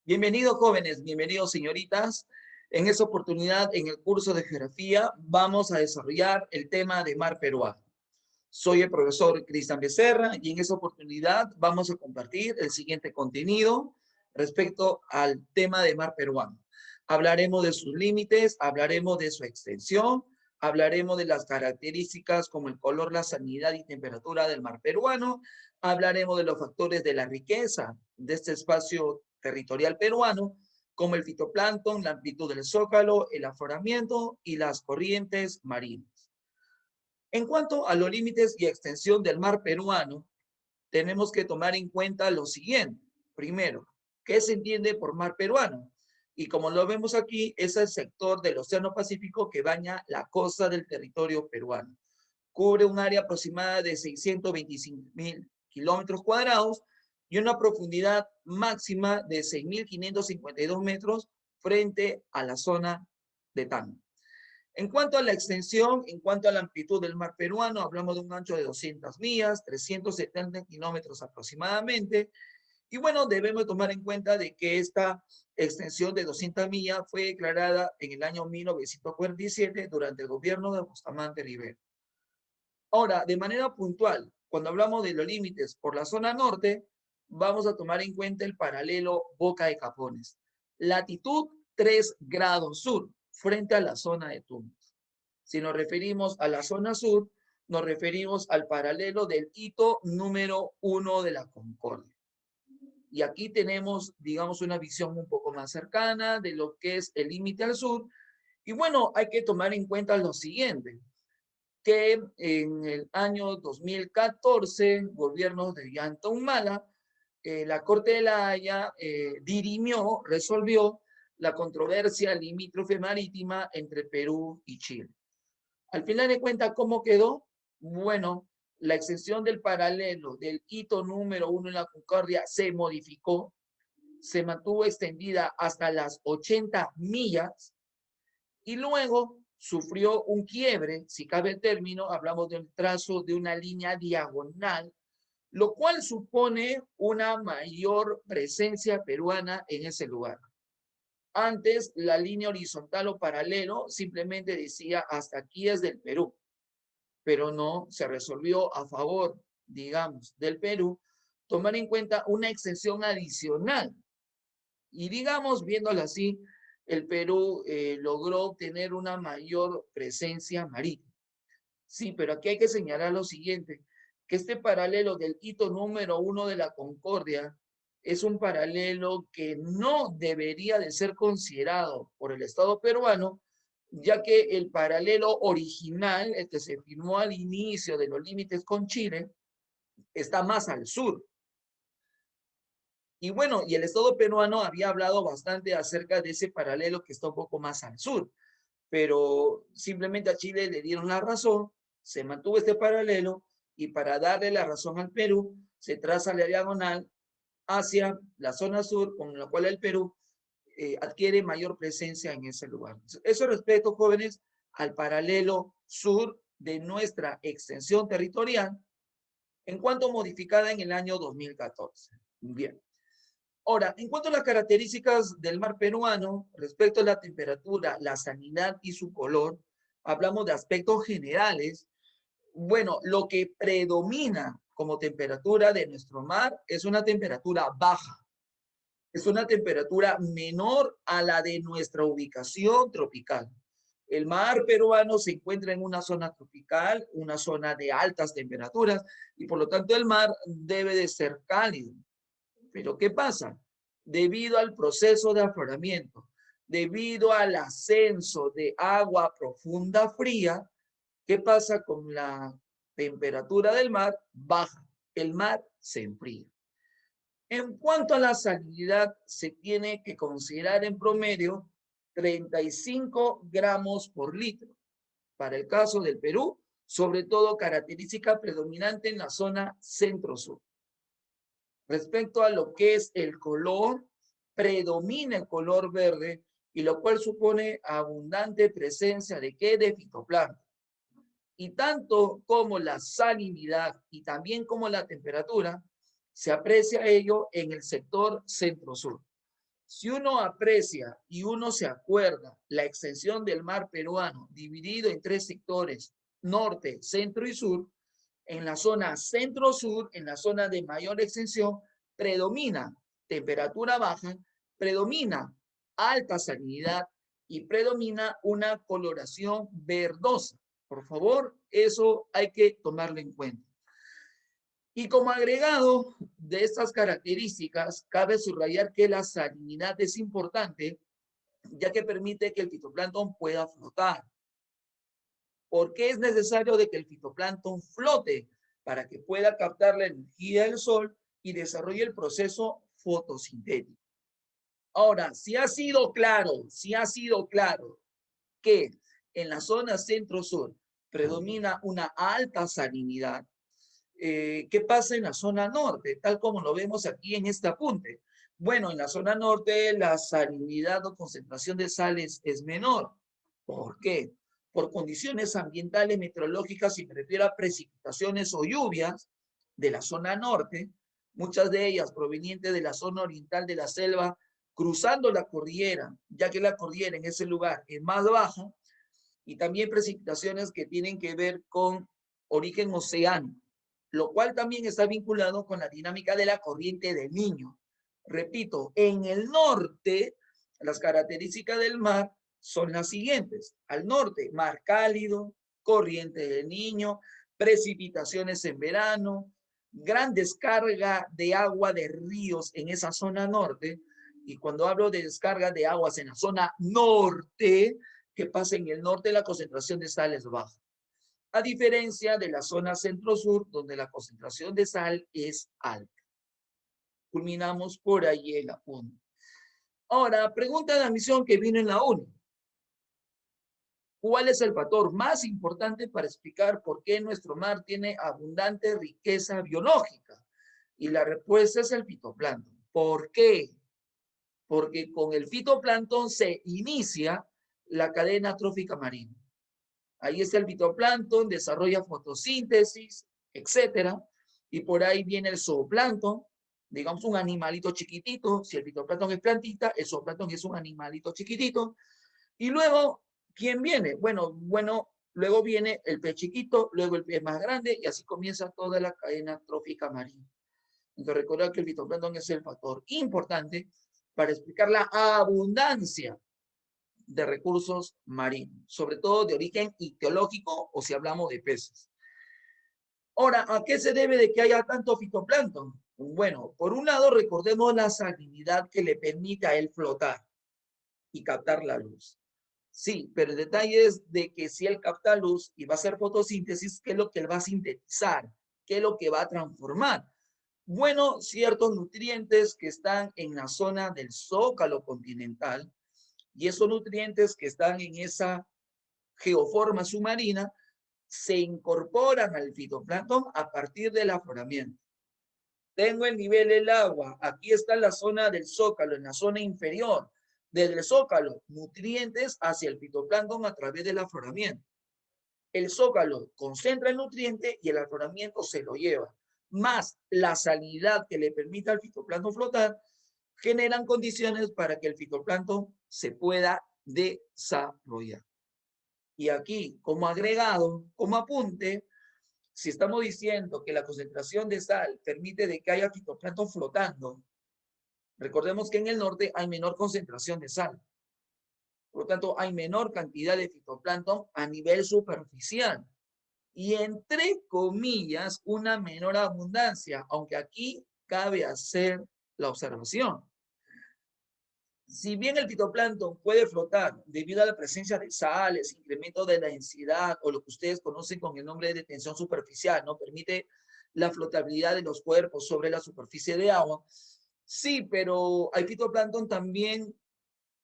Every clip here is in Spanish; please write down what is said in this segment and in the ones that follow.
Bienvenidos jóvenes, bienvenidos señoritas. En esta oportunidad, en el curso de geografía, vamos a desarrollar el tema de mar peruano. Soy el profesor Cristian Becerra y en esta oportunidad vamos a compartir el siguiente contenido respecto al tema de mar peruano. Hablaremos de sus límites, hablaremos de su extensión, hablaremos de las características como el color, la salinidad y temperatura del mar peruano, hablaremos de los factores de la riqueza de este espacio territorial peruano, como el fitoplancton, la amplitud del zócalo, el afloramiento y las corrientes marinas. En cuanto a los límites y extensión del mar peruano, tenemos que tomar en cuenta lo siguiente. Primero, ¿qué se entiende por mar peruano? Y como lo vemos aquí, es el sector del Océano Pacífico que baña la costa del territorio peruano. Cubre un área aproximada de 625.000 kilómetros cuadrados y una profundidad máxima de 6.552 metros frente a la zona de Tacna. En cuanto a la extensión, en cuanto a la amplitud del mar peruano, hablamos de un ancho de 200 millas, 370 kilómetros aproximadamente. Y bueno, debemos tomar en cuenta de que esta extensión de 200 millas fue declarada en el año 1947 durante el gobierno de Bustamante Rivera. Ahora, de manera puntual, cuando hablamos de los límites por la zona norte, vamos a tomar en cuenta el paralelo Boca de Capones. Latitud 3 grados sur, frente a la zona de Tumbes. Si nos referimos a la zona sur, nos referimos al paralelo del hito número 1 de la Concordia. Y aquí tenemos, digamos, una visión un poco más cercana de lo que es el límite al sur. Y bueno, hay que tomar en cuenta lo siguiente, que en el año 2014, gobierno de Ollanta Humala, la Corte de la Haya dirimió, resolvió la controversia limítrofe marítima entre Perú y Chile. Al final de cuentas, ¿cómo quedó? Bueno, la extensión del paralelo del hito número 1 en la Concordia se modificó, se mantuvo extendida hasta las 80 millas y luego sufrió un quiebre, si cabe el término, hablamos del trazo de una línea diagonal, lo cual supone una mayor presencia peruana en ese lugar. Antes, la línea horizontal o paralelo simplemente decía hasta aquí es del Perú, pero no se resolvió a favor, digamos, del Perú, tomar en cuenta una extensión adicional. Y digamos, viéndolo así, el Perú logró obtener una mayor presencia marítima. Sí, pero aquí hay que señalar lo siguiente, que este paralelo del hito número 1 de la Concordia es un paralelo que no debería de ser considerado por el Estado peruano, ya que el paralelo original, el que se firmó al inicio de los límites con Chile, está más al sur. Y bueno, y el Estado peruano había hablado bastante acerca de ese paralelo que está un poco más al sur, pero simplemente a Chile le dieron la razón, se mantuvo este paralelo y para darle la razón al Perú, se traza la diagonal hacia la zona sur, con la cual el Perú adquiere mayor presencia en ese lugar. Eso respecto, jóvenes, al paralelo sur de nuestra extensión territorial, en cuanto modificada en el año 2014. Bien. Ahora, en cuanto a las características del mar peruano, respecto a la temperatura, la salinidad y su color, hablamos de aspectos generales. Bueno, lo que predomina como temperatura de nuestro mar es una temperatura baja. Es una temperatura menor a la de nuestra ubicación tropical. El mar peruano se encuentra en una zona tropical, una zona de altas temperaturas, y por lo tanto el mar debe de ser cálido. Pero ¿qué pasa? Debido al proceso de afloramiento, debido al ascenso de agua profunda fría, ¿qué pasa con la temperatura del mar? Baja. El mar se enfría. En cuanto a la salinidad, se tiene que considerar en promedio 35 gramos por litro. Para el caso del Perú, sobre todo característica predominante en la zona centro-sur. Respecto a lo que es el color, predomina el color verde, y lo cual supone abundante presencia de ¿qué? De fitoplancton. Y tanto como la salinidad y también como la temperatura, se aprecia ello en el sector centro-sur. Si uno aprecia y uno se acuerda la extensión del mar peruano dividido en 3 sectores, norte, centro y sur, en la zona centro-sur, en la zona de mayor extensión, predomina temperatura baja, predomina alta salinidad y predomina una coloración verdosa. Por favor, eso hay que tomarlo en cuenta. Y como agregado de estas características, cabe subrayar que la salinidad es importante, ya que permite que el fitoplancton pueda flotar. ¿Por qué es necesario de que el fitoplancton flote? Para que pueda captar la energía del sol y desarrolle el proceso fotosintético. Ahora, si ha sido claro que en la zona centro-sur predomina una alta salinidad, ¿qué pasa en la zona norte? Tal como lo vemos aquí en este apunte. Bueno, en la zona norte la salinidad o concentración de sales es menor. ¿Por qué? Por condiciones ambientales meteorológicas, y me refiero a precipitaciones o lluvias de la zona norte, muchas de ellas provenientes de la zona oriental de la selva, cruzando la cordillera, ya que la cordillera en ese lugar es más baja, y también precipitaciones que tienen que ver con origen oceánico, lo cual también está vinculado con la dinámica de la corriente del Niño. Repito, en el norte, las características del mar son las siguientes. Al norte, mar cálido, corriente del Niño, precipitaciones en verano, gran descarga de agua de ríos en esa zona norte. Y cuando hablo de descarga de aguas en la zona norte, ¿qué pasa en el norte? La concentración de sal es baja, a diferencia de la zona centro-sur, donde la concentración de sal es alta. Culminamos por ahí el apunte. Ahora, pregunta de admisión que vino en la UNI. ¿Cuál es el factor más importante para explicar por qué nuestro mar tiene abundante riqueza biológica? Y la respuesta es el fitoplancton. ¿Por qué? Porque con el fitoplancton se inicia la cadena trófica marina. Ahí está el fitoplancton, desarrolla fotosíntesis, etcétera. Y por ahí viene el zooplancton, digamos un animalito chiquitito. Si el fitoplancton es plantita, el zooplancton es un animalito chiquitito. Y luego, ¿quién viene? Bueno, luego viene el pez chiquito, luego el pez más grande, y así comienza toda la cadena trófica marina. Entonces, recordar que el fitoplancton es el factor importante para explicar la abundancia de recursos marinos, sobre todo de origen ictiológico o si hablamos de peces. Ahora, ¿a qué se debe de que haya tanto fitoplancton? Bueno, por un lado, recordemos la salinidad que le permite a él flotar y captar la luz. Sí, pero el detalle es de que si él capta luz y va a hacer fotosíntesis, ¿qué es lo que él va a sintetizar? ¿Qué es lo que va a transformar? Bueno, ciertos nutrientes que están en la zona del zócalo continental, y esos nutrientes que están en esa geoforma submarina se incorporan al fitoplancton a partir del afloramiento. Tengo el nivel del agua, aquí está la zona del zócalo, en la zona inferior. Desde el zócalo, nutrientes hacia el fitoplancton a través del afloramiento. El zócalo concentra el nutriente y el afloramiento se lo lleva. Más la salinidad que le permite al fitoplancton flotar, generan condiciones para que el fitoplancton se pueda desarrollar. Y aquí, como agregado, como apunte, si estamos diciendo que la concentración de sal permite de que haya fitoplancton flotando, recordemos que en el norte hay menor concentración de sal. Por lo tanto, hay menor cantidad de fitoplancton a nivel superficial. Y entre comillas, una menor abundancia, aunque aquí cabe hacer la observación. Si bien el fitoplancton puede flotar debido a la presencia de sales, incremento de la densidad o lo que ustedes conocen con el nombre de tensión superficial, ¿no? Permite la flotabilidad de los cuerpos sobre la superficie de agua. Sí, pero hay fitoplancton también,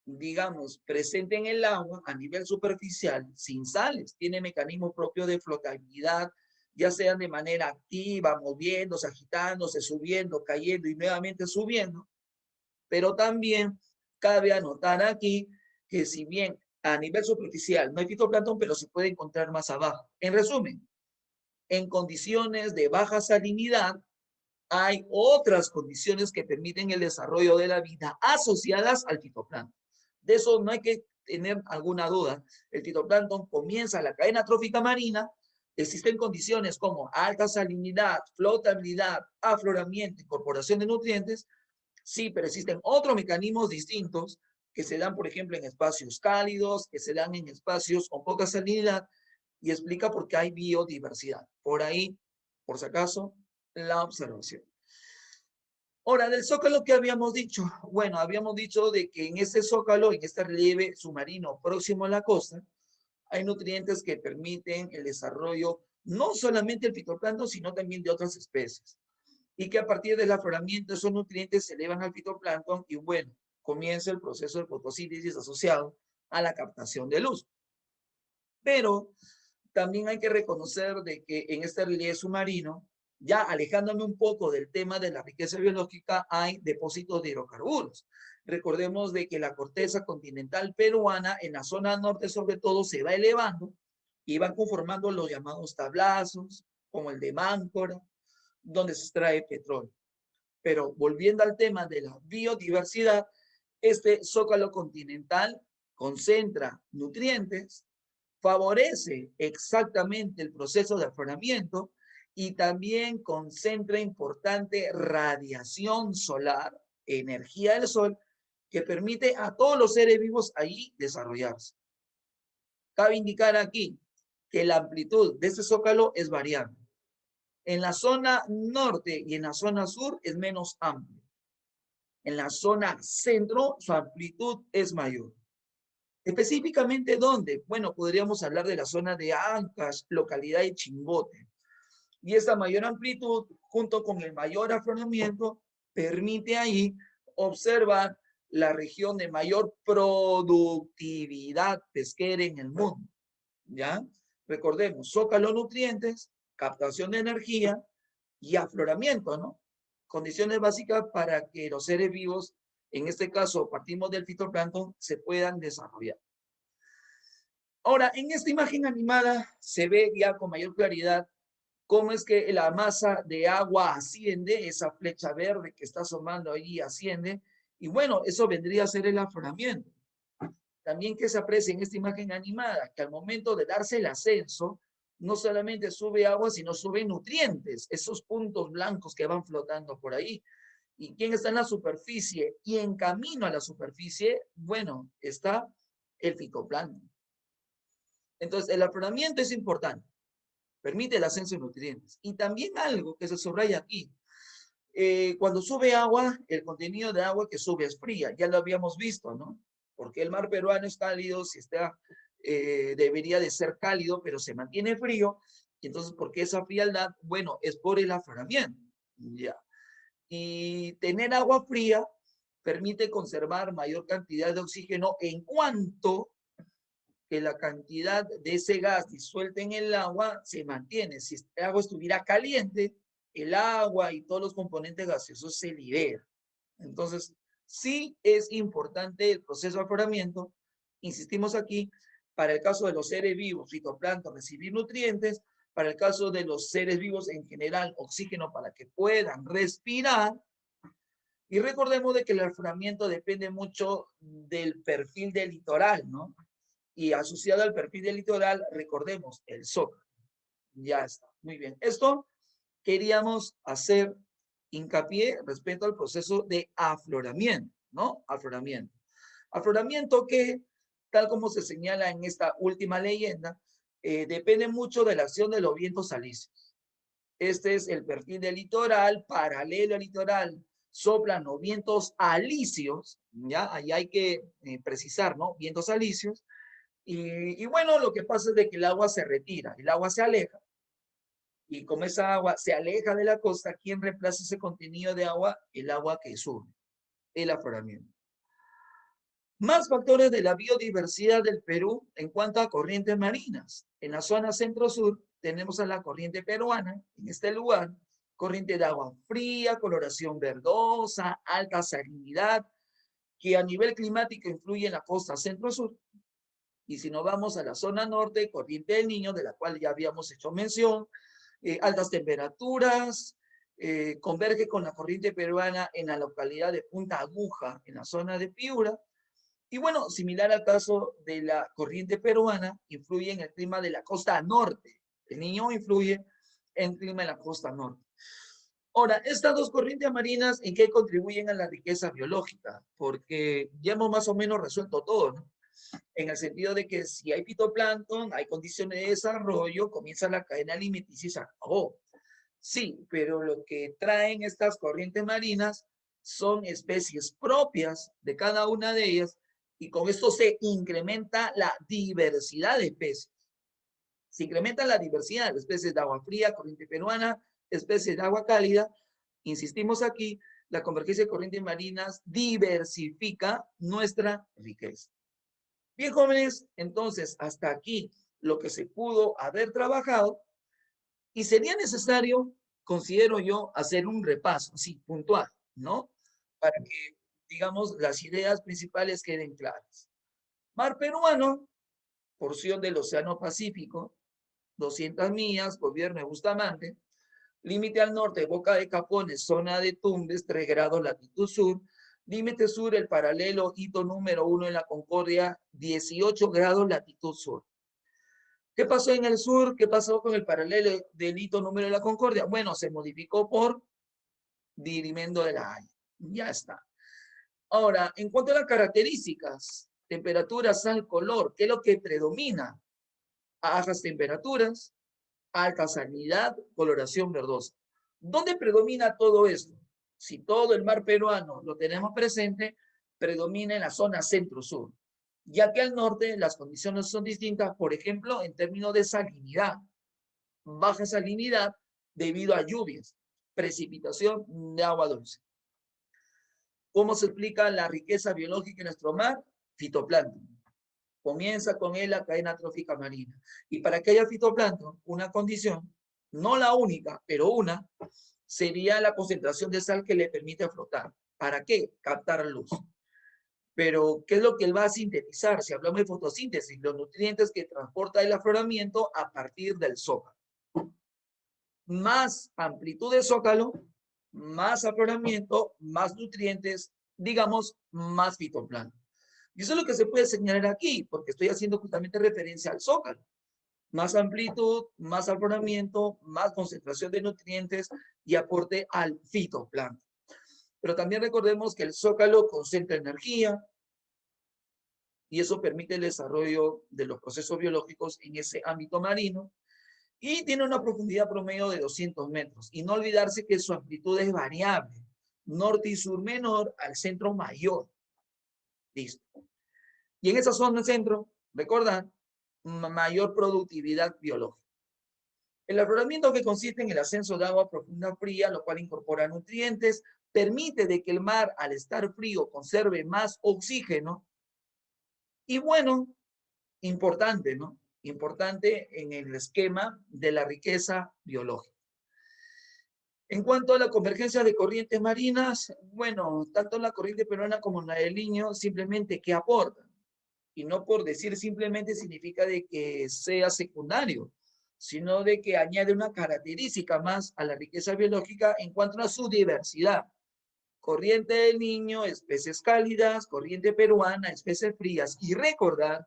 digamos, presente en el agua a nivel superficial, sin sales. Tiene mecanismos propios de flotabilidad, ya sean de manera activa, moviéndose, agitándose, subiendo, cayendo y nuevamente subiendo. Pero también cabe anotar aquí que si bien a nivel superficial no hay fitoplancton, pero se puede encontrar más abajo. En resumen, en condiciones de baja salinidad hay otras condiciones que permiten el desarrollo de la vida asociadas al fitoplancton. De eso no hay que tener alguna duda. El fitoplancton comienza la cadena trófica marina. Existen condiciones como alta salinidad, flotabilidad, afloramiento, incorporación de nutrientes. Sí, pero existen otros mecanismos distintos que se dan, por ejemplo, en espacios cálidos, que se dan en espacios con poca salinidad, y explica por qué hay biodiversidad. Por ahí, por si acaso, la observación. Ahora, del zócalo, ¿qué habíamos dicho? Bueno, habíamos dicho de que en este zócalo, en este relieve submarino próximo a la costa, hay nutrientes que permiten el desarrollo no solamente del fitoplancton, sino también de otras especies. Y que a partir del afloramiento esos nutrientes se elevan al fitoplancton y bueno, comienza el proceso de fotosíntesis asociado a la captación de luz. Pero también hay que reconocer de que en este relieve submarino, ya alejándome un poco del tema de la riqueza biológica, hay depósitos de hidrocarburos. Recordemos de que la corteza continental peruana, en la zona norte sobre todo, se va elevando y van conformando los llamados tablazos, como el de Máncora, donde se extrae petróleo. Pero volviendo al tema de la biodiversidad, este zócalo continental concentra nutrientes, favorece exactamente el proceso de afloramiento y también concentra importante radiación solar, energía del sol, que permite a todos los seres vivos ahí desarrollarse. Cabe indicar aquí que la amplitud de este zócalo es variable. En la zona norte y en la zona sur es menos amplio. En la zona centro su amplitud es mayor. Específicamente, ¿dónde? Bueno, podríamos hablar de la zona de Ancash, localidad de Chimbote. Y esta mayor amplitud, junto con el mayor afloramiento, permite ahí observar la región de mayor productividad pesquera en el mundo. ¿Ya? Recordemos, zócalo nutrientes, captación de energía y afloramiento, ¿no? Condiciones básicas para que los seres vivos, en este caso partimos del fitoplancton, se puedan desarrollar. Ahora, en esta imagen animada se ve ya con mayor claridad cómo es que la masa de agua asciende, esa flecha verde que está asomando allí asciende, y bueno, eso vendría a ser el afloramiento. También que se aprecia en esta imagen animada, que al momento de darse el ascenso, no solamente sube agua, sino sube nutrientes, esos puntos blancos que van flotando por ahí. ¿Y quién está en la superficie? Y en camino a la superficie, bueno, está el fitoplancton. Entonces, el afloramiento es importante, permite el ascenso de nutrientes. Y también algo que se subraya aquí, cuando sube agua, el contenido de agua que sube es fría, ya lo habíamos visto, ¿no? Porque el mar peruano es cálido, si está, debería de ser cálido, pero se mantiene frío. Y entonces, ¿por qué esa frialdad? Bueno, es por el afloramiento, ya. Y tener agua fría permite conservar mayor cantidad de oxígeno en cuanto que la cantidad de ese gas disuelto en el agua se mantiene. Si el agua estuviera caliente, el agua y todos los componentes gaseosos se liberan. Entonces, sí es importante el proceso de afloramiento. Insistimos aquí, para el caso de los seres vivos, fitoplancton, recibir nutrientes, para el caso de los seres vivos en general, oxígeno para que puedan respirar. Y recordemos de que el afloramiento depende mucho del perfil del litoral, ¿no? Y asociado al perfil del litoral, recordemos, el zócalo. Ya está, muy bien. Esto queríamos hacer hincapié respecto al proceso de afloramiento, ¿no? Afloramiento. Afloramiento que, tal como se señala en esta última leyenda, depende mucho de la acción de los vientos alisios. Este es el perfil del litoral, paralelo al litoral, soplan los vientos alisios, ¿ya? Ahí hay que precisar, ¿no? Vientos alisios. Y bueno, lo que pasa es de que el agua se retira, el agua se aleja. Y como esa agua se aleja de la costa, ¿quién reemplaza ese contenido de agua? El agua que sube, el afloramiento. Más factores de la biodiversidad del Perú en cuanto a corrientes marinas. En la zona centro-sur tenemos a la corriente peruana, en este lugar, corriente de agua fría, coloración verdosa, alta salinidad, que a nivel climático influye en la costa centro-sur. Y si nos vamos a la zona norte, corriente del Niño, de la cual ya habíamos hecho mención, altas temperaturas, converge con la corriente peruana en la localidad de Punta Aguja, en la zona de Piura. Y bueno, similar al caso de la corriente peruana, influye en el clima de la costa norte. El Niño influye en el clima de la costa norte. Ahora, estas dos corrientes marinas, ¿en qué contribuyen a la riqueza biológica? Porque ya hemos más o menos resuelto todo, ¿no? En el sentido de que si hay fitoplancton, hay condiciones de desarrollo, comienza la cadena alimenticia y se acabó. Sí, pero lo que traen estas corrientes marinas son especies propias de cada una de ellas y con esto se incrementa la diversidad de especies. Se incrementa la diversidad de especies de agua fría, corriente peruana, especies de agua cálida. Insistimos aquí, la convergencia de corrientes marinas diversifica nuestra riqueza. Bien, jóvenes, entonces hasta aquí lo que se pudo haber trabajado y sería necesario, considero yo, hacer un repaso, así, puntual, ¿no? Para que, digamos, las ideas principales queden claras. Mar peruano, porción del Océano Pacífico, 200 millas, gobierno de Bustamante, límite al norte, Boca de Capones, zona de Tumbes, 3 grados latitud sur, límite sur, el paralelo, hito número 1 en la Concordia, 18 grados latitud sur. ¿Qué pasó en el sur? ¿Qué pasó con el paralelo del hito número de la Concordia? Bueno, se modificó por dirimendo de la Haya. Ya está. Ahora, en cuanto a las características, temperatura, sal, color, ¿qué es lo que predomina? Bajas temperaturas, alta salinidad, coloración verdosa. ¿Dónde predomina todo esto? Si todo el mar peruano lo tenemos presente, predomina en la zona centro-sur, ya que al norte las condiciones son distintas, por ejemplo, en términos de salinidad. Baja salinidad debido a lluvias, precipitación de agua dulce. ¿Cómo se explica la riqueza biológica en nuestro mar? Fitoplancton. Comienza con él la cadena trófica marina. Y para que haya fitoplancton, una condición, no la única, pero una, sería la concentración de sal que le permite flotar. ¿Para qué? Captar luz. Pero, ¿qué es lo que él va a sintetizar? Si hablamos de fotosíntesis, los nutrientes que transporta el afloramiento a partir del zócalo. Más amplitud de zócalo, más afloramiento, más nutrientes, digamos, más fitoplancton. Y eso es lo que se puede señalar aquí, porque estoy haciendo justamente referencia al zócalo. Más amplitud, más afloramiento, más concentración de nutrientes y aporte al fitoplancton. Pero también recordemos que el zócalo concentra energía y eso permite el desarrollo de los procesos biológicos en ese ámbito marino y tiene una profundidad promedio de 200 metros. Y no olvidarse que su amplitud es variable, norte y sur menor al centro mayor. Listo. Y en esa zona centro, recordad, mayor productividad biológica. El afloramiento, que consiste en el ascenso de agua profunda fría, lo cual incorpora nutrientes, permite de que el mar, al estar frío, conserve más oxígeno. Y bueno, importante, ¿no? Importante en el esquema de la riqueza biológica. En cuanto a la convergencia de corrientes marinas, bueno, tanto la corriente peruana como la del Niño, simplemente ¿qué aportan? Y no por decir simplemente significa de que sea secundario, sino de que añade una característica más a la riqueza biológica en cuanto a su diversidad. Corriente del Niño, especies cálidas, corriente peruana, especies frías. Y recordar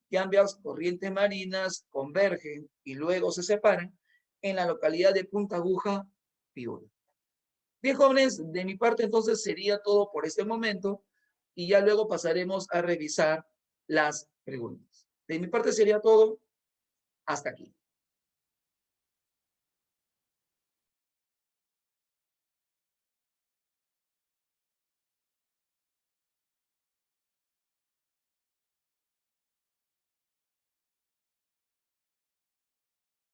que ambas corrientes marinas convergen y luego se separan en la localidad de Punta Aguja, Piura. Bien, jóvenes, de mi parte entonces sería todo por este momento y ya luego pasaremos a revisar las preguntas. De mi parte sería todo. Hasta aquí.